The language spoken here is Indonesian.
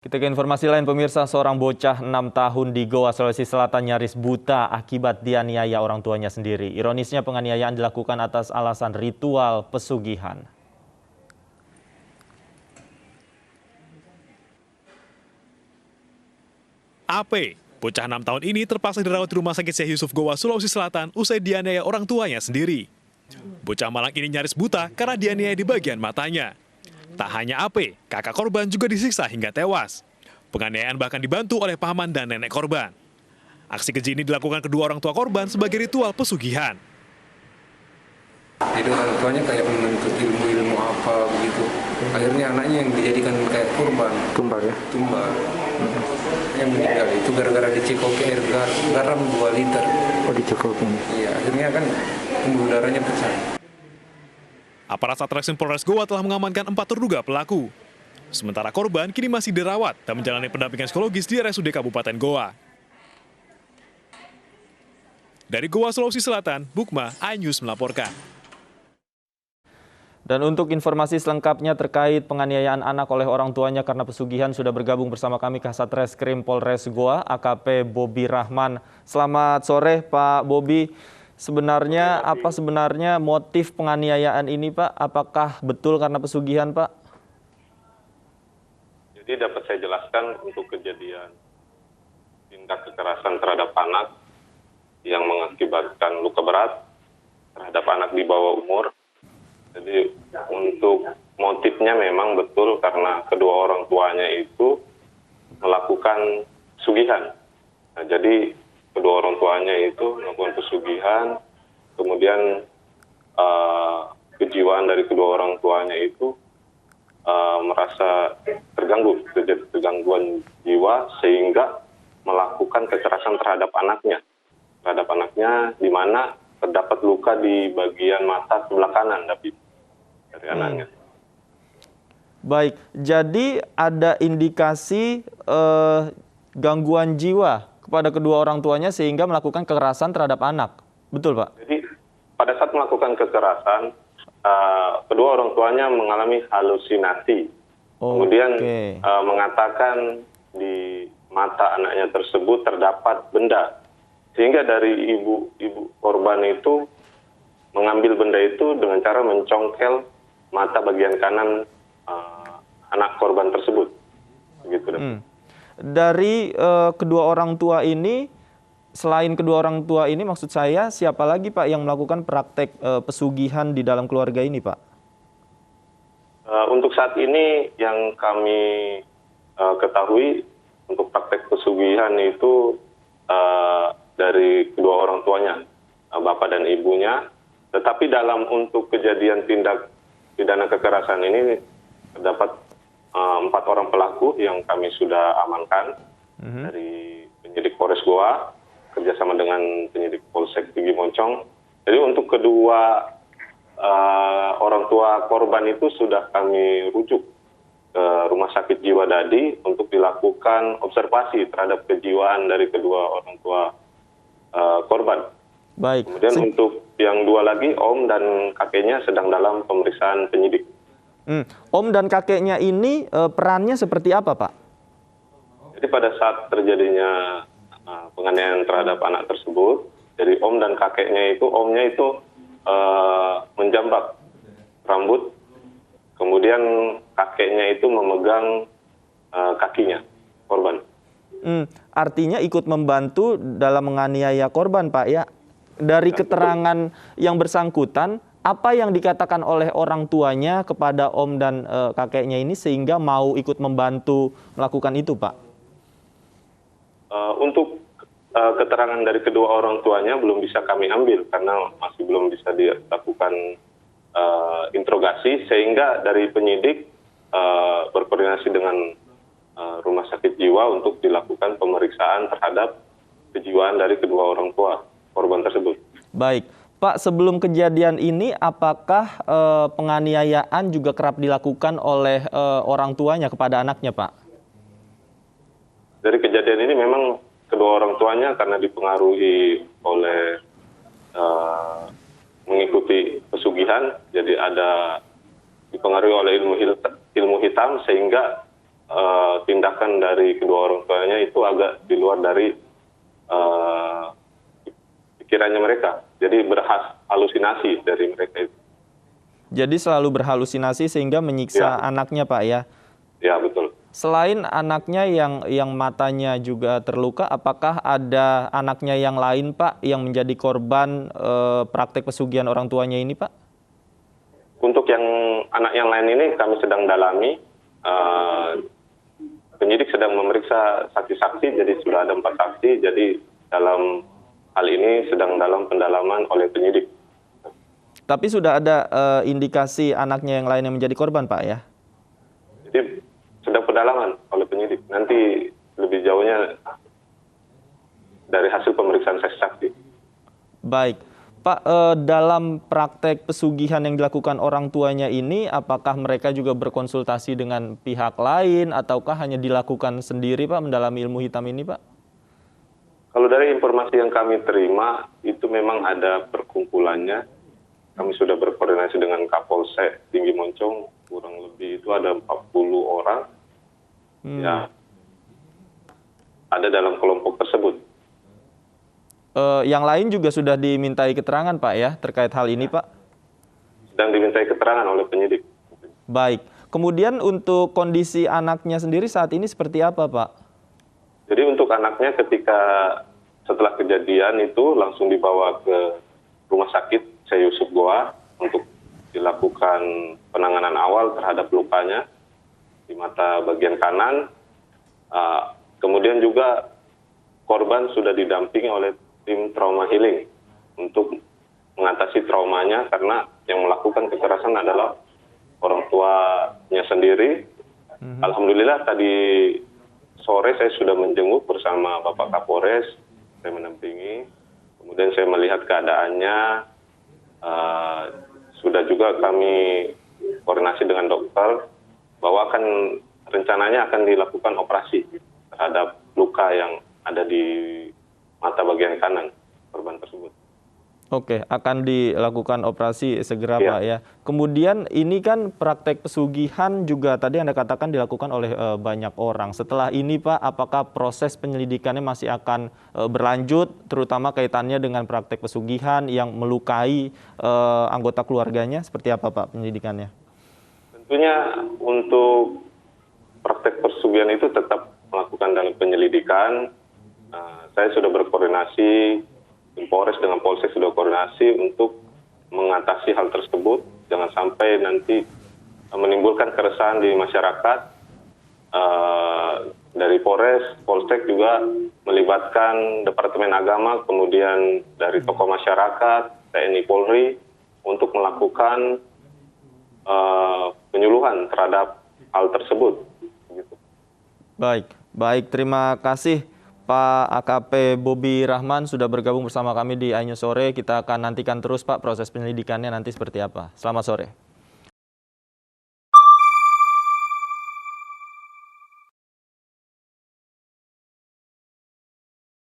Kita ke informasi lain, pemirsa. Seorang bocah 6 tahun di Goa, Sulawesi Selatan nyaris buta akibat dianiaya orang tuanya sendiri. Ironisnya penganiayaan dilakukan atas alasan ritual pesugihan. AP, bocah 6 tahun ini terpaksa dirawat di Rumah Sakit Syekh Yusuf Goa, Sulawesi Selatan usai dianiaya orang tuanya sendiri. Bocah malang ini nyaris buta karena dianiaya di bagian matanya. Tak hanya AP, kakak korban juga disiksa hingga tewas. Penganiayaan bahkan dibantu oleh paman dan nenek korban. Aksi keji ini dilakukan kedua orang tua korban sebagai ritual pesugihan. Jadi orang tuanya kayak menuntut ilmu-ilmu apa begitu. Akhirnya anaknya yang dijadikan kayak kurban. Tumbal ya? Tumbal. Yang meninggal itu gara-gara dicekoki air garam 2 liter. Oh, dicekoki? Iya, akhirnya kan pembuluh darahnya pecah. Aparat Satreskrim Polres Goa telah mengamankan 4 terduga pelaku. Sementara korban kini masih dirawat dan menjalani pendampingan psikologis di RSUD Kabupaten Goa. Dari Goa, Sulawesi Selatan, Bukma, iNews melaporkan. Dan untuk informasi selengkapnya terkait penganiayaan anak oleh orang tuanya karena pesugihan, sudah bergabung bersama kami Kasat Reskrim Polres Goa, AKP Bobi Rahman. Selamat sore Pak Bobi. Apa sebenarnya motif penganiayaan ini, Pak? Apakah betul karena pesugihan, Pak? Jadi dapat saya jelaskan untuk kejadian tindak kekerasan terhadap anak yang mengakibatkan luka berat terhadap anak di bawah umur. Jadi untuk motifnya memang betul karena kedua orang tuanya itu melakukan pesugihan. Nah, jadi kedua orang tuanya itu melakukan pesugihan, kemudian kejiwaan dari kedua orang tuanya itu merasa terganggu, terjadi gangguan jiwa sehingga melakukan kekerasan terhadap anaknya di mana terdapat luka di bagian mata sebelah kanan dari anaknya. Baik, jadi ada indikasi gangguan jiwa kepada kedua orang tuanya sehingga melakukan kekerasan terhadap anak. Betul, Pak? Jadi pada saat melakukan kekerasan, kedua orang tuanya mengalami halusinasi. Kemudian mengatakan di mata anaknya tersebut terdapat benda. Sehingga dari ibu korban itu mengambil benda itu dengan cara mencongkel mata bagian kanan anak korban tersebut. Begitu. Dari kedua orang tua ini, selain kedua orang tua ini, maksud saya siapa lagi Pak yang melakukan praktek pesugihan di dalam keluarga ini, Pak? Untuk saat ini yang kami ketahui untuk praktek pesugihan itu dari kedua orang tuanya, bapak dan ibunya. Tetapi dalam untuk kejadian tindak pidana kekerasan ini terdapat 4 orang pelaku yang kami sudah amankan dari penyidik Polres Goa kerjasama dengan penyidik Polsek Pigi Moncong. Jadi untuk kedua orang tua korban itu sudah kami rujuk ke Rumah Sakit Jiwa Dadi untuk dilakukan observasi terhadap kejiwaan dari kedua orang tua korban. Baik. Kemudian untuk yang 2 lagi, om dan kakeknya sedang dalam pemeriksaan penyidik. Om dan kakeknya ini perannya seperti apa, Pak? Jadi pada saat terjadinya penganiayaan terhadap anak tersebut, jadi om dan kakeknya itu, omnya itu menjambak rambut, kemudian kakeknya itu memegang kakinya korban. Artinya ikut membantu dalam menganiaya korban, Pak, ya? Dari keterangan yang bersangkutan, apa yang dikatakan oleh orang tuanya kepada om dan kakeknya ini sehingga mau ikut membantu melakukan itu, Pak? Untuk keterangan dari kedua orang tuanya belum bisa kami ambil karena masih belum bisa dilakukan interogasi, sehingga dari penyidik berkoordinasi dengan Rumah Sakit Jiwa untuk dilakukan pemeriksaan terhadap kejiwaan dari kedua orang tua korban tersebut. Baik. Pak, sebelum kejadian ini, apakah penganiayaan juga kerap dilakukan oleh orang tuanya kepada anaknya, Pak? Dari kejadian ini memang kedua orang tuanya karena dipengaruhi oleh mengikuti pesugihan, jadi ada dipengaruhi oleh ilmu hitam sehingga tindakan dari kedua orang tuanya itu agak di luar dari pikirannya mereka. Jadi halusinasi dari mereka itu. Jadi selalu berhalusinasi sehingga menyiksa anaknya, Pak, ya? Ya, betul. Selain anaknya yang matanya juga terluka, apakah ada anaknya yang lain, Pak, yang menjadi korban praktek pesugihan orang tuanya ini, Pak? Untuk yang anak yang lain ini kami sedang dalami. Penyidik sedang memeriksa saksi-saksi, jadi sudah ada 4 saksi. Jadi dalam hal ini sedang dalam pendalaman oleh penyidik. Tapi sudah ada indikasi anaknya yang lain yang menjadi korban, Pak, ya? Jadi sedang pendalaman oleh penyidik. Nanti lebih jauhnya dari hasil pemeriksaan saksi-saksi. Baik. Pak, dalam praktek pesugihan yang dilakukan orang tuanya ini, apakah mereka juga berkonsultasi dengan pihak lain ataukah hanya dilakukan sendiri, Pak, mendalami ilmu hitam ini, Pak? Kalau dari informasi yang kami terima, itu memang ada perkumpulannya. Kami sudah berkoordinasi dengan Kapolsek Tinggi Moncong, kurang lebih itu ada 40 orang yang ada dalam kelompok tersebut. Yang lain juga sudah dimintai keterangan, Pak, ya, terkait hal ini, Pak? Sedang dimintai keterangan oleh penyidik. Baik. Kemudian untuk kondisi anaknya sendiri saat ini seperti apa, Pak? Jadi untuk anaknya setelah kejadian itu langsung dibawa ke rumah sakit Syekh Yusuf Goa untuk dilakukan penanganan awal terhadap lukanya di mata bagian kanan. Kemudian juga korban sudah didampingi oleh tim trauma healing untuk mengatasi traumanya karena yang melakukan kekerasan adalah orang tuanya sendiri. Alhamdulillah tadi sore saya sudah menjenguk bersama Bapak Kapolres, saya menampingi. Kemudian saya melihat keadaannya, sudah juga kami koordinasi dengan dokter bahwa rencananya akan dilakukan operasi terhadap luka yang ada di mata bagian kanan korban tersebut. Oke, akan dilakukan operasi segera, Pak, ya. Kemudian ini kan praktek pesugihan juga tadi Anda katakan dilakukan oleh banyak orang. Setelah ini, Pak, apakah proses penyelidikannya masih akan berlanjut, terutama kaitannya dengan praktek pesugihan yang melukai anggota keluarganya? Seperti apa, Pak, penyelidikannya? Tentunya untuk praktek pesugihan itu tetap melakukan dalam penyelidikan. Saya sudah berkoordinasi, Polres dengan Polsek sudah koordinasi untuk mengatasi hal tersebut. Jangan sampai nanti menimbulkan keresahan di masyarakat. Dari Polres, Polsek juga melibatkan Departemen Agama, kemudian dari tokoh masyarakat, TNI Polri, untuk melakukan penyuluhan terhadap hal tersebut. Gitu. Baik, terima kasih Pak AKP Bobi Rahman sudah bergabung bersama kami di iNews Sore. Kita akan nantikan terus, Pak, proses penyelidikannya nanti seperti apa. Selamat sore.